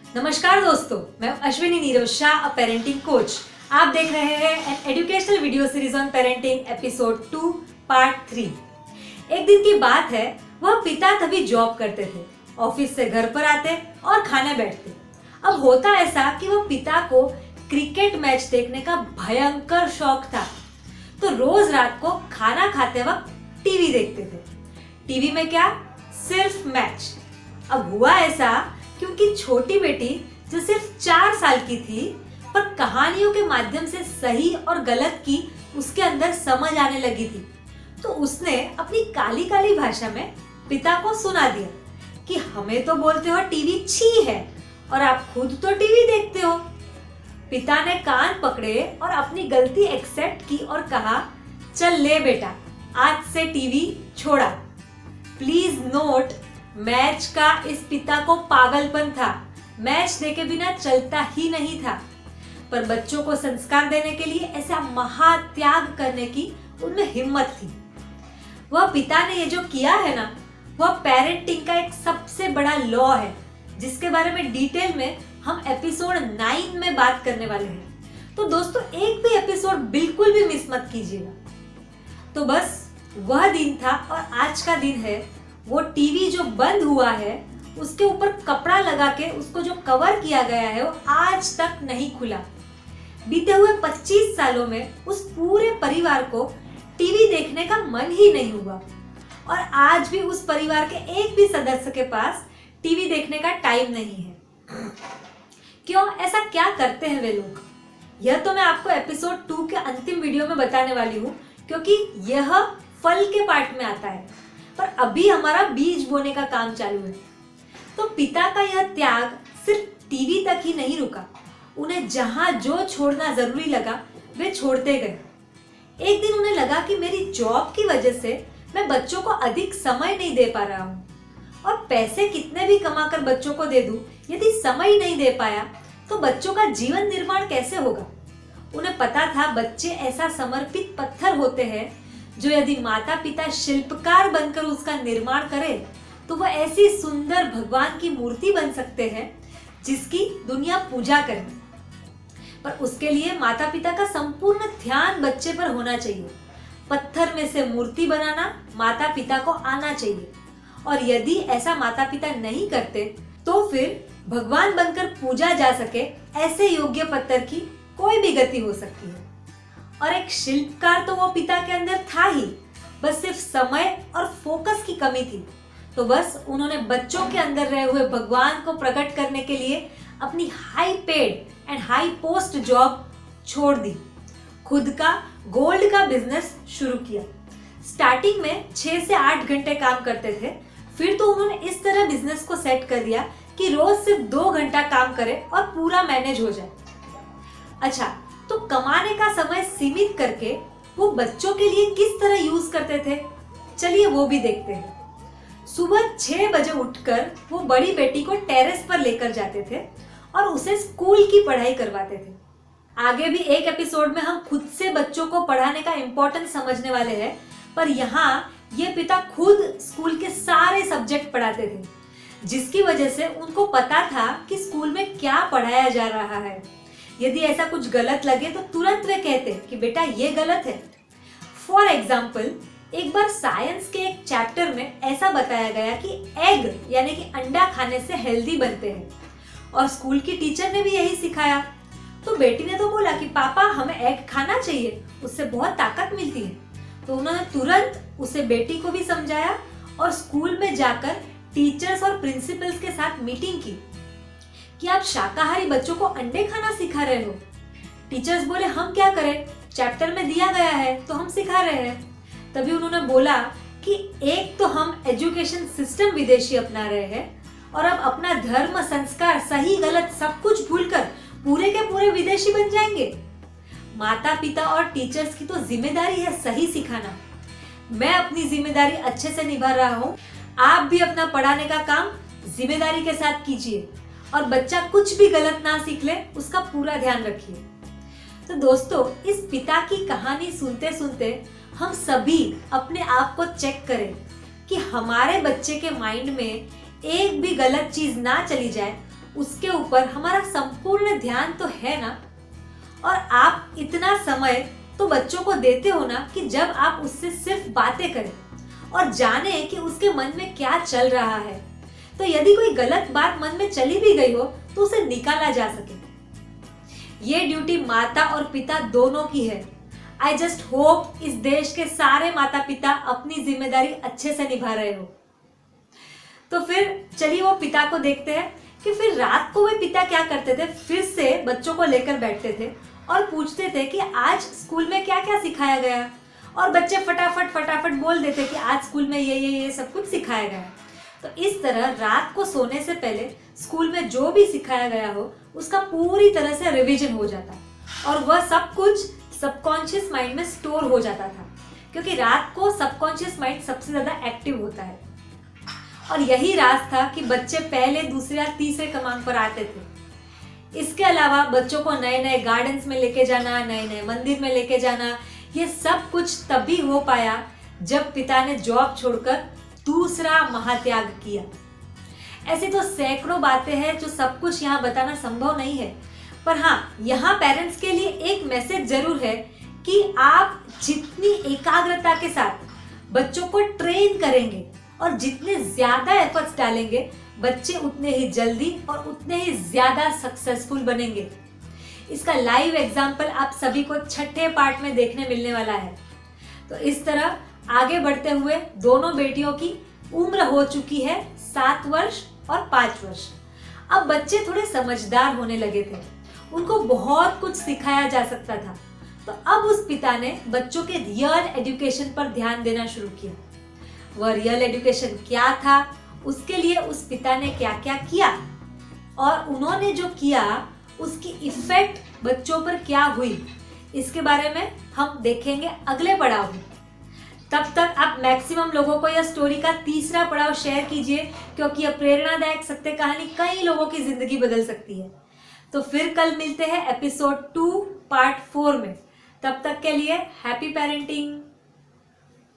नमस्कार दोस्तों, मैं अश्विनी नीरव शाह, अ पेरेंटिंग कोच। आप देख रहे हैं an educational video series on parenting episode 2 part 3। एक दिन की बात है, वह पिता तभी जॉब करते थे, ऑफिस से घर पर आते और खाने बैठते। अब होता ऐसा कि वह पिता को क्रिकेट मैच देखने का भयंकर शौक था, तो रोज रात को खाना खाते वक्त टीवी देखते थे। टीवी में क्या, सिर्फ मैच। अब हुआ ऐसा क्योंकि छोटी बेटी जो सिर्फ 4 साल की थी, पर कहानियों के माध्यम से सही और गलत की उसके अंदर समझ आने लगी थी, तो उसने अपनी काली काली भाषा में पिता को सुना दिया कि हमें तो बोलते हो टीवी छी है और आप खुद तो टीवी देखते हो। पिता ने कान पकड़े और अपनी गलती एक्सेप्ट की और कहा, चल ले बेटा, आज से टीवी छोड़ा। प्लीज नोट, मैच का इस पिता को पागलपन था। मैच देखे बिना चलता ही नहीं था, पर बच्चों को संस्कार देने के लिए ऐसा महात्याग करने की उनमें हिम्मत थी। वह पिता ने ये जो किया है ना, वह पेरेंटिंग का एक सबसे बड़ा लॉ है, जिसके बारे में डिटेल में हम एपिसोड 9 में बात करने वाले हैं। तो दोस्तों, एक भी एपिसोड बिल्कुल भी मिस मत कीजिएगा। तो बस वह दिन था और आज का दिन है। वो टीवी जो बंद हुआ है, उसके ऊपर कपड़ा लगा के उसको जो कवर किया गया है, वो आज तक नहीं खुला। बीते हुए 25 सालों में उस पूरे परिवार को टीवी देखने का मन ही नहीं हुआ, और आज भी उस परिवार के एक भी सदस्य के पास टीवी देखने का टाइम नहीं है। क्यों, ऐसा क्या करते हैं वे लोग? यह तो मैं आपको एपिसोड 2 के अंतिम वीडियो में बताने वाली हूँ, क्योंकि यह फल के पार्ट में आता है, पर अभी हमारा बीज बोने का काम चालू है। तो पिता का यह त्याग सिर्फ टीवी तक ही नहीं रुका। उन्हें जहां जो छोड़ना जरूरी लगा, वे छोड़ते गए। एक दिन उन्हें लगा कि मेरी जॉब की वजह से मैं बच्चों को अधिक समय नहीं दे पा रहा हूँ, और पैसे कितने भी कमाकर बच्चों को दे दूं, यदि समय नहीं दे पाया तो बच्चों का जीवन निर्माण कैसे होगा। उन्हें पता था बच्चे ऐसा समर्पित पत्थर होते हैं, जो यदि माता पिता शिल्पकार बनकर उसका निर्माण करें, तो वह ऐसी सुंदर भगवान की मूर्ति बन सकते हैं जिसकी दुनिया पूजा करे। पर उसके लिए माता पिता का संपूर्ण ध्यान बच्चे पर होना चाहिए। पत्थर में से मूर्ति बनाना माता पिता को आना चाहिए, और यदि ऐसा माता पिता नहीं करते, तो फिर भगवान बनकर पूजा जा सके ऐसे योग्य पत्थर की कोई भी गति हो सकती है। और एक शिल्पकार तो वो पिता के अंदर था ही, बस सिर्फ समय और फोकस की कमी थी। तो बस उन्होंने बच्चों के अंदर रहे हुए भगवान को प्रकट करने के लिए अपनी high paid and high post job छोड़ दी, खुद का गोल्ड का बिजनेस शुरू किया। स्टार्टिंग में 6 से 8 घंटे काम करते थे, फिर तो उन्होंने इस तरह बिजनेस को सेट कर दिया कि रोज सिर्फ 2 घंटा काम करे और पूरा मैनेज हो जाए। अच्छा, तो कमाने का समय सीमित करके वो बच्चों के लिए किस तरह यूज करते थे, चलिए वो भी देखते हैं। सुबह 6 बजे उठकर वो बड़ी बेटी को टेरेस पर लेकर जाते थे और उसे स्कूल की पढ़ाई करवाते थे। आगे भी एक एपिसोड में हम खुद से बच्चों को पढ़ाने का इम्पोर्टेंस समझने वाले हैं, पर यहाँ ये पिता खुद स्कूल के सारे सब्जेक्ट पढ़ाते थे, जिसकी वजह से उनको पता था कि स्कूल में क्या पढ़ाया जा रहा है। यदि ऐसा कुछ गलत लगे तो तुरंत वे कहते कि बेटा ये गलत है। फॉर एग्जाम्पल, एक बार साइंस के एक चैप्टर में ऐसा बताया गया कि एग यानी कि अंडा खाने से हेल्दी बनते हैं, और स्कूल की टीचर ने भी यही सिखाया। तो बेटी ने तो बोला कि पापा हमें एग खाना चाहिए, उससे बहुत ताकत मिलती है। तो उन्होंने तुरंत उसे बेटी को भी समझाया और स्कूल में जाकर टीचर्स और प्रिंसिपल्स के साथ मीटिंग की कि आप शाकाहारी बच्चों को अंडे खाना सिखा रहे हो। टीचर्स बोले हम क्या करें, चैप्टर में दिया गया है तो हम सिखा रहे हैं। तभी उन्होंने बोला कि एक तो हम एजुकेशन सिस्टम विदेशी अपना रहे हैं, और अब अपना धर्म, संस्कार, सही गलत सब कुछ भूलकर पूरे के पूरे विदेशी बन जाएंगे। माता पिता और टीचर्स की तो जिम्मेदारी है सही सिखाना। मैं अपनी जिम्मेदारी अच्छे से निभा रहा हूँ, आप भी अपना पढ़ाने का काम जिम्मेदारी के साथ कीजिए, और बच्चा कुछ भी गलत ना सीख ले उसका पूरा ध्यान रखिए। तो दोस्तों, इस पिता की कहानी सुनते सुनते हम सभी अपने आप को चेक करें कि हमारे बच्चे के माइंड में एक भी गलत चीज ना चली जाए, उसके ऊपर हमारा संपूर्ण ध्यान तो है ना। और आप इतना समय तो बच्चों को देते हो ना कि जब आप उससे सिर्फ बातें करें और जाने कि उसके मन में क्या चल रहा है। तो यदि कोई गलत बात मन में चली भी गई हो तो उसे निकाला जा सके। ये ड्यूटी माता और पिता दोनों की है। आई जस्ट होप इस देश के सारे माता पिता अपनी जिम्मेदारी अच्छे से निभा रहे हो। तो फिर चलिए वो पिता को देखते हैं कि फिर रात को वे पिता क्या करते थे। फिर से बच्चों को लेकर बैठते थे और पूछते थे कि आज स्कूल में क्या क्या सिखाया गया। और बच्चे फटाफट बोल देते कि आज स्कूल में ये सब कुछ सिखाया गया। तो इस तरह रात को सोने से पहले स्कूल में जो भी सिखाया गया हो उसका पूरी तरह से रिवीजन हो जाता और वह सब कुछ सबकॉन्शियस माइंड में स्टोर हो जाता था, क्योंकि रात को सबकॉन्शियस माइंड सबसे ज्यादा एक्टिव होता है। और यही राज था कि बच्चे पहले, दूसरे या तीसरे क्रमांक पर आते थे। इसके अलावा बच्चों को नए नए गार्डन्स में लेके जाना, नए नए मंदिर में लेके जाना, ये सब कुछ तभी हो पाया जब पिता ने जॉब छोड़कर दूसरा महात्याग किया। ऐसे तो सैकड़ों बातें हैं जो सब कुछ यहाँ बताना संभव नहीं है, पर हाँ, यहाँ पेरेंट्स के लिए एक मैसेज जरूर है कि आप जितनी एकाग्रता के साथ बच्चों को ट्रेन करेंगे और जितने ज्यादा एफर्ट्स डालेंगे, बच्चे उतने ही जल्दी और उतने ही ज्यादा सक्सेसफुल बनेंगे। इसका लाइव एग्जाम्पल आप सभी को छठे पार्ट में देखने मिलने वाला है। तो इस तरह आगे बढ़ते हुए दोनों बेटियों की उम्र हो चुकी है 7 वर्ष और 5 वर्ष। अब बच्चे थोड़े समझदार होने लगे थे, उनको बहुत कुछ सिखाया जा सकता था। तो अब उस पिता ने बच्चों के रियल एजुकेशन पर ध्यान देना शुरू किया। वह रियल एजुकेशन क्या था, उसके लिए उस पिता ने क्या क्या किया और उन्होंने जो किया उसकी इफेक्ट बच्चों पर क्या हुई, इसके बारे में हम देखेंगे अगले पड़ाव में। तब तक आप मैक्सिमम लोगों को यह स्टोरी का तीसरा पड़ाव शेयर कीजिए, क्योंकि यह प्रेरणादायक सत्य कहानी कई लोगों की जिंदगी बदल सकती है। तो फिर कल मिलते हैं एपिसोड 2 पार्ट 4 में। तब तक के लिए हैप्पी पेरेंटिंग।